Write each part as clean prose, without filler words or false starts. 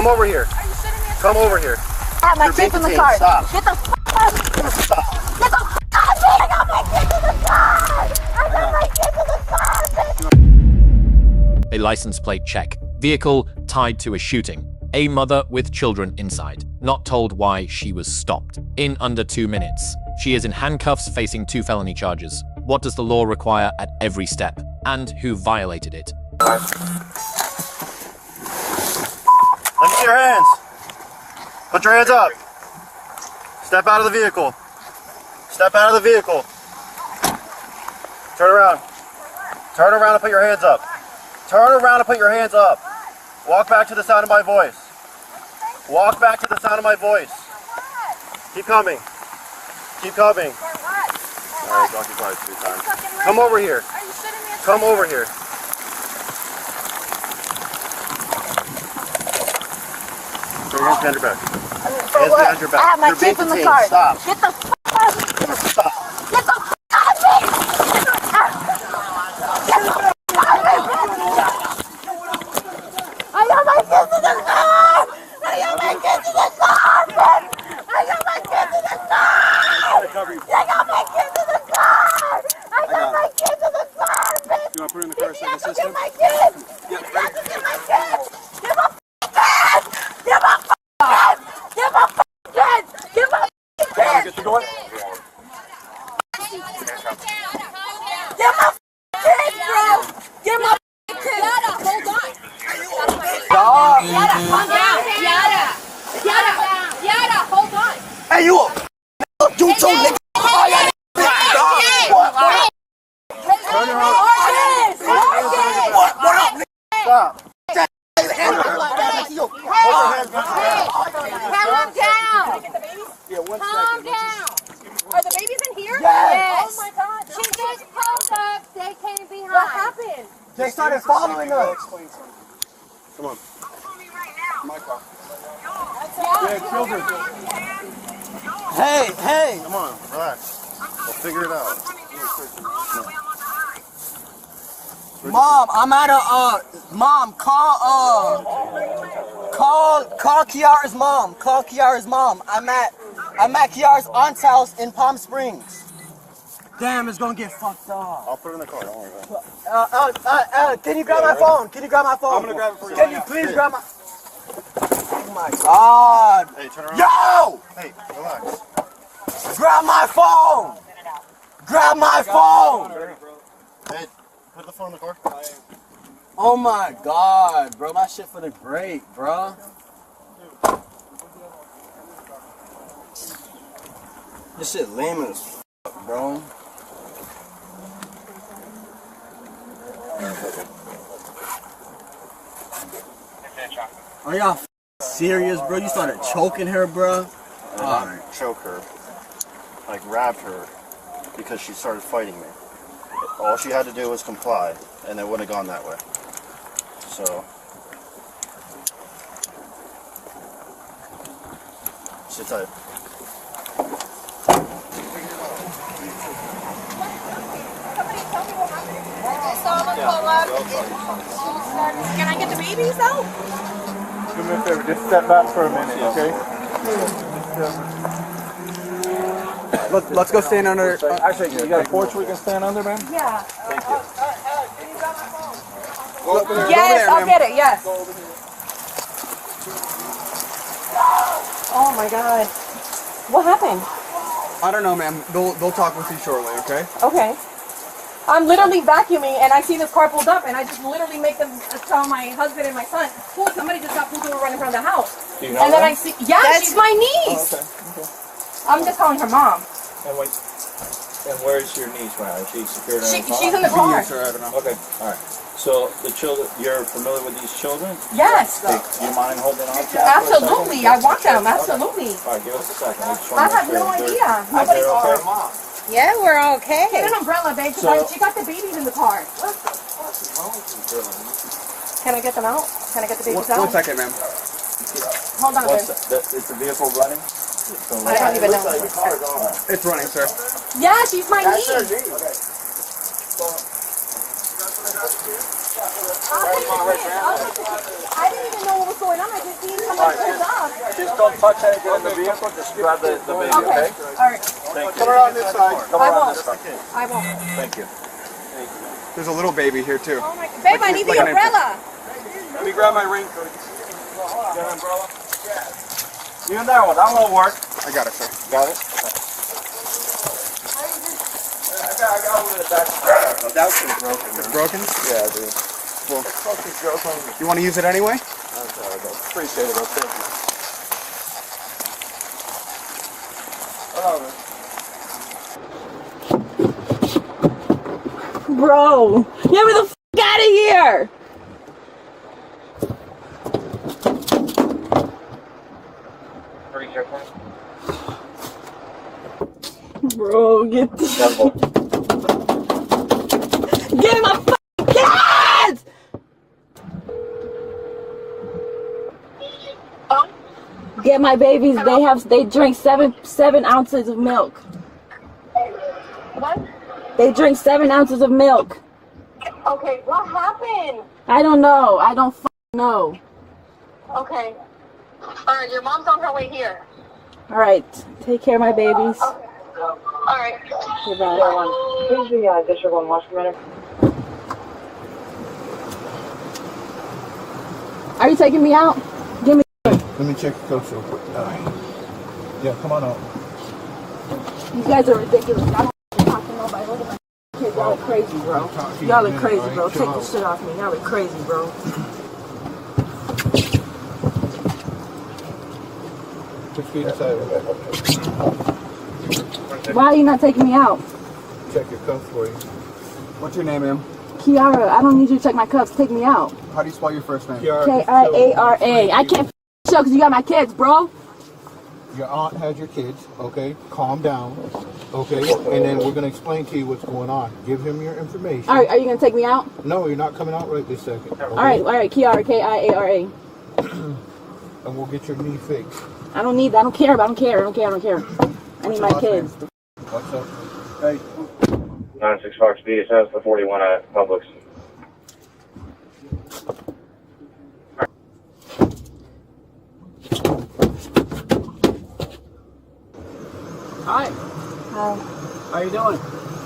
Come over here. Come over here. I have my kids in the car. Stop. Get the f out. Stop. Get the f out of me. I got my kids in the car. I got my kids in the car. A license plate check. Vehicle tied to a shooting. A mother with children inside. Not told why she was stopped. In under 2 minutes. She is in handcuffs facing 2 felony charges. What does the law require at every step? And who violated it? Let me see your hands. Put your hands up. Step out of the vehicle. Step out of the vehicle. Turn around. Turn around and put your hands up. Turn around and put your hands up. Walk back to the sound of my voice. Walk back to the sound of my voice. Keep coming. Keep coming. Alright, walk your car 3 times. Come over here. Come over here. Put your hands behind your back. Hands behind your back. I have my You're being kids in the detained. car. Stop. Get the f out. Stop. Get the f out of me. Get the f out. Get the f out of me. I got my kids in the car. I got my kids in the car, man. I got my kids in the car. I got my kids in the car. I got my kids in the car, man. You want to put her in the car so I can assist Get him? my kids. Get my kids. Get my kids. Get my kids. Get my kids. Get my kids. Get the door. Get my kids, bro. Get my kids. Yada, hold on. Stop. Yada, calm down. Yada, hold on. Hey, you. You too, nigga. Turn around. What up, nigga? Stop. Calm down. Yeah, 1 Calm second. down. Are the babies in here? Yes. Oh my God. She just pulled up. They came behind. What happened? They started following us. Come on. My car. Yeah, children. Hey. Come on, relax. We'll figure it out. Mom, I'm at a, Mom, call Kiara's mom. Call Kiara's mom. I'm at Kiara's aunt's house in Palm Springs. Damn, it's gonna get fucked up. I'll put it in the car, don't worry about it. Can you grab my phone? Can you grab my phone? I'm gonna grab it for you. Can you please grab my... Oh my God. Hey, turn around. Yo! Hey, relax. Grab my phone! Grab my phone! Hey, put the phone in the car. Oh my God, bro. My shit for the break, bro. This shit lame as fuck, bro. Are y'all serious, bro? You started choking her, bro? I didn't choke her. I grabbed her because she started fighting me. All she had to do was comply, and it wouldn't have gone that way. So, sit tight. I saw them pull up. Can I get the babies though? Do me a favor, just step back for a minute, okay? Let's go stand under. Actually, you got a porch we can stand under, man? Yeah. Thank you. Yes, I'll get it. Yes. Oh my God. What happened? I don't know, ma'am. They'll talk with you shortly, okay? Okay. I'm literally vacuuming and I see this car pulled up and I just literally make them tell my husband and my son, "Cool, somebody just got pulled over right in front of the house." Do you know And then them? I see, yeah, she's my niece. Okay. I'm just calling her mom. And where's your niece right now? Is she secured in her car? She's in the car. Sir, I don't know. Okay, alright. So the children, you're familiar with these children? Yes. Hey, do you mind holding on to them? Absolutely. I want them. Absolutely. Alright, give us a second. I have no idea. Nobody's Okay. Yeah, we're okay. Get an umbrella, babe. So- She got the babies in the car. Can I get them out? Can I get the babies out? 1 second, ma'am. Hold on, babe. Is the vehicle running? I don't even know. It's running, sir. Yeah, she's my niece. I didn't even know what was going on. I just seen somebody Just don't touch anything in the vehicle. Just grab the baby, okay? All right. Thank you. Come around this side. Come I around won't. this side. I won't. Thank you. There's a little baby here too. Oh my, babe, I need the umbrella. Let me grab my raincoat. Get an umbrella? Even that one. That one will work. I got it, sir. Got it? I got one in the back. Oh, that one's broken. It's broken? Yeah, dude. Well, Fucking broken. you want to use it anyway? I'm sorry, though. Appreciate it, though. Thank you. Bro, get me the f out of here! Bro, get this. Get my f***ing kids! Get my babies. They drink seven ounces of milk. What? They drink 7 ounces of milk. Okay, what happened? I don't know. I don't f***ing know. Okay. All right, your mom's on her way here. All right, take care of my babies. All right. Goodbye. Here's the District 1 watch commander. Are you taking me out? Give me. Let me check the coach real quick. Yeah, come on out. You guys are ridiculous. I don't talk to nobody. Look at my kids. Y'all are crazy, bro. Y'all are crazy, bro. Take this shit off me. Y'all are crazy, bro. Why are you not taking me out? Check your cuffs for you. What's your name, ma'am? Kiara, I don't need you to check my cuffs. Take me out. How do you spell your first name? Kiara. I can't show because you got my kids, bro. Your aunt has your kids, okay? Calm down, okay? And then we're going to explain to you what's going on. Give him your information. All right, are you going to take me out? No, you're not coming out right this second. Okay? All right, Kiara, Kiara. And we'll get your knee fixed. I don't need that. I don't care. I need my kids. What's up? Hey. 96 Fox B, it says the 41 at Publix. Hi. Hi. How you doing?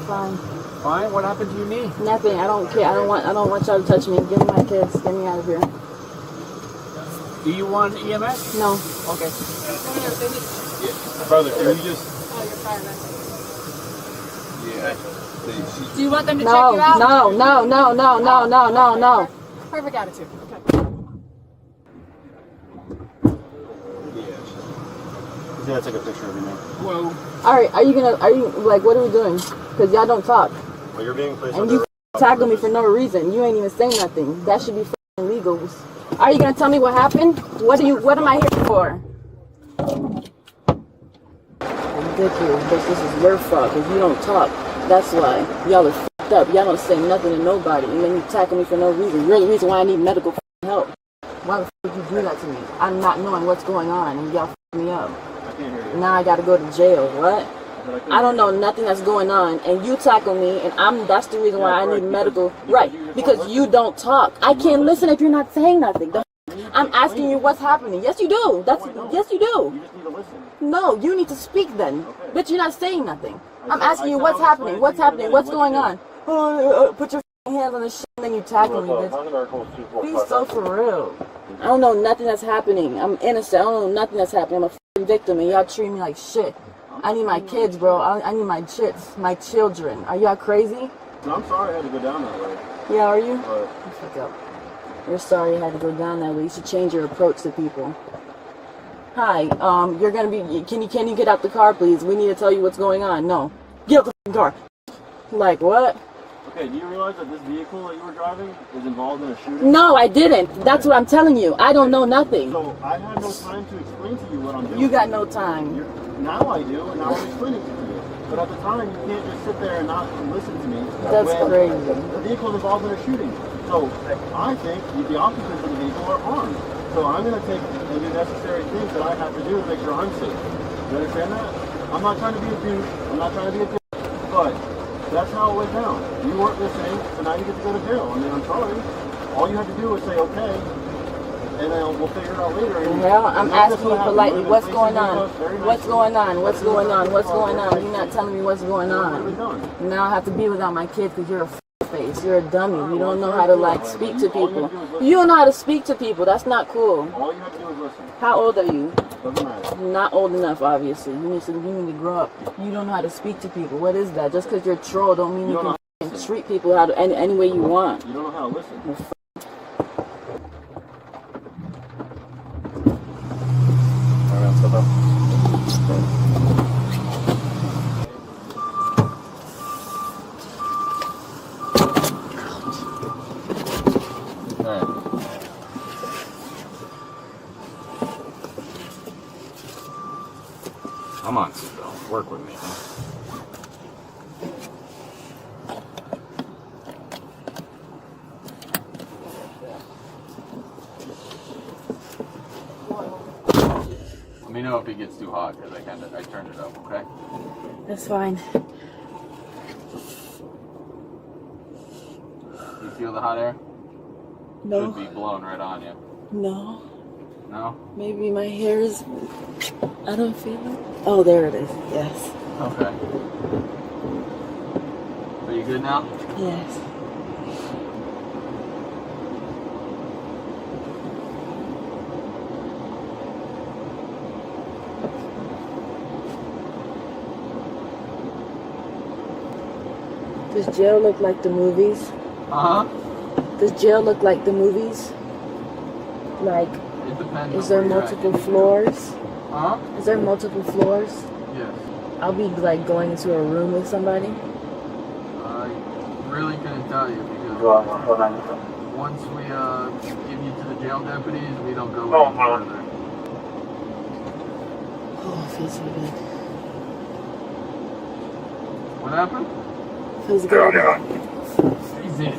Fine. Fine. What happened to your knee? Nothing. I don't care. I don't want y'all to touch me. Give me my kids. Get me out of here. Do you want EMS? No. Okay. Brother, can you just... Do you want them to No. check you out? No. Perfect attitude. Okay. He's going to take a picture of you now. Whoa. All right. Are you like? What are we doing? Because y'all don't talk. Well, you're being placed And you tackle me for no reason. You ain't even saying nothing. That should be illegal. Are you gonna tell me what happened? What am I here for? Ridiculous, but this is your fault because you don't talk. That's why. Y'all are f***ed up. Y'all don't say nothing to nobody. And then you tackle me for no reason. You're the reason why I need medical help. Why the f*** would you do that to me? I'm not knowing what's going on and y'all f*** me up. Now I gotta go to jail. What? I don't know nothing that's going on, and you tackle me, and that's the reason why I need medical. Right, because you don't talk. I can't listen if you're not saying nothing. I'm asking you what's happening. Yes, you do. Yes, you do. No, you need to speak then. But you're not saying nothing. I'm asking you what's happening. What's happening? What's going on? Put your hands on the shit, and then you tackle me, bitch. Be so for real. I don't know nothing that's happening. I'm innocent. I don't know nothing that's happening. I'm a victim, and y'all treat me like shit. I need my kids, bro. I need my chits, my children. Are y'all crazy? No, I'm sorry I had to go down that way. Yeah, are you? But Fuck up. You're sorry you had to go down that way. You should change your approach to people. Hi, you're gonna be. Can you get out the car, please? We need to tell you what's going on. No, get out the f***ing car. Like what? okay, do you realize that this vehicle that you were driving is involved in a shooting? No, I didn't. That's what I'm telling you. I don't know nothing. So I had no time to explain to you what I'm doing. You got no time. Now I do, and now I'm explaining it to you. But at the time, you can't just sit there and not listen to me. That's when crazy. The vehicle is involved in a shooting. So I think the occupants of the vehicle are armed. So I'm going to take and do necessary things that I have to do to make sure I'm safe. You understand that? I'm not trying to be a douche. I'm not trying to be a dick. But that's how it went down. You weren't listening, so now you get to go to jail. I mean, I'm sorry. All you have to do is say, okay, and then we'll figure it out later. Well, I'm asking you politely, what's going on? What's going on? What's going on? What's going on? You're not telling me what's going on. Now I have to be without my kid because you're a face. You're a dummy. You don't know how to like speak to people. You don't know how to speak to people. That's not cool. All you have to do is listen. How old are you? Doesn't matter. You're not old enough, obviously. You need to grow up. You don't know how to speak to people. What is that? Just because you're a troll don't mean you can treat people how to, any way you want. You don't know how to listen. Come on, seatbelt. Work with me, huh? Let me know if it gets too hot because I turned it up, okay? That's fine. You feel the hot air? No. Should be blowing right on you. No. No? Maybe my hair is... I don't feel it. Oh, there it is. Yes. Okay. Are you good now? Yes. Does jail look like the movies? Uh-huh. Does jail look like the movies? Like, It depends. is there multiple floors? Huh? Is there multiple floors? Yes. I'll be like going into a room with somebody. I really couldn't tell you because once we give you to the jail deputies, we don't go any further. Oh, it feels so good. What happened? Feels good. Easy.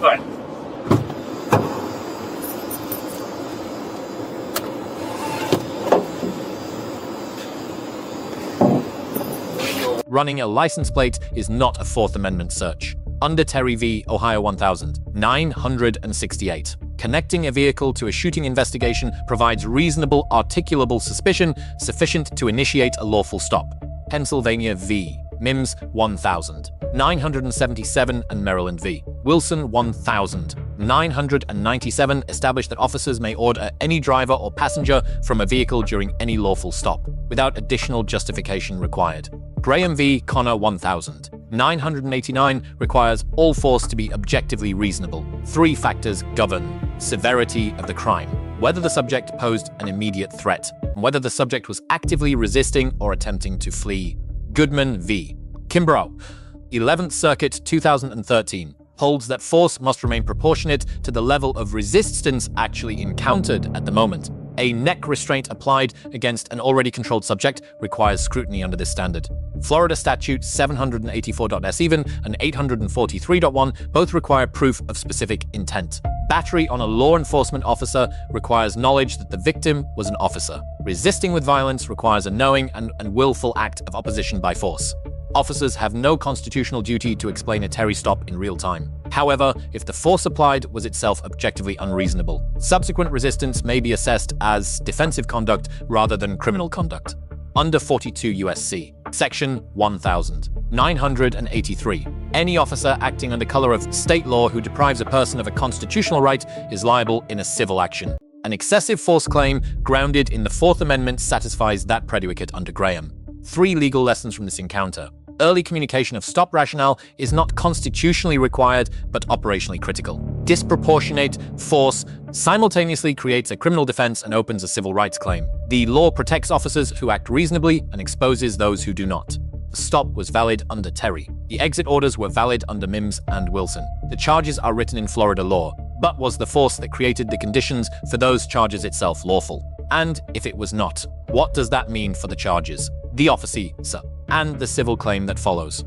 Running a license plate is not a Fourth Amendment search. Under Terry v. Ohio 1968, connecting a vehicle to a shooting investigation provides reasonable, articulable suspicion sufficient to initiate a lawful stop. Pennsylvania v. Mims 1977 and Maryland v. Wilson 1997 established that officers may order any driver or passenger from a vehicle during any lawful stop, without additional justification required. Graham v. Connor 1989 requires all force to be objectively reasonable. 3 factors govern: severity of the crime, whether the subject posed an immediate threat, and whether the subject was actively resisting or attempting to flee. Goodman v. Kimbrough, 11th Circuit 2013, holds that force must remain proportionate to the level of resistance actually encountered at the moment. A neck restraint applied against an already controlled subject requires scrutiny under this standard. Florida Statute 784.S-even and 843.1 both require proof of specific intent. Battery on a law enforcement officer requires knowledge that the victim was an officer. Resisting with violence requires a knowing and willful act of opposition by force. Officers have no constitutional duty to explain a Terry stop in real time. However, if the force applied was itself objectively unreasonable, subsequent resistance may be assessed as defensive conduct rather than criminal conduct. Under 42 U.S.C. Section 1983, any officer acting under color of state law who deprives a person of a constitutional right is liable in a civil action. An excessive force claim grounded in the Fourth Amendment satisfies that predicate under Graham. 3 legal lessons from this encounter. Early communication of stop rationale is not constitutionally required, but operationally critical. Disproportionate force simultaneously creates a criminal defense and opens a civil rights claim. The law protects officers who act reasonably and exposes those who do not. The stop was valid under Terry. The exit orders were valid under Mims and Wilson. The charges are written in Florida law, but was the force that created the conditions for those charges itself lawful? And if it was not, what does that mean for the charges, the officer, and the civil claim that follows?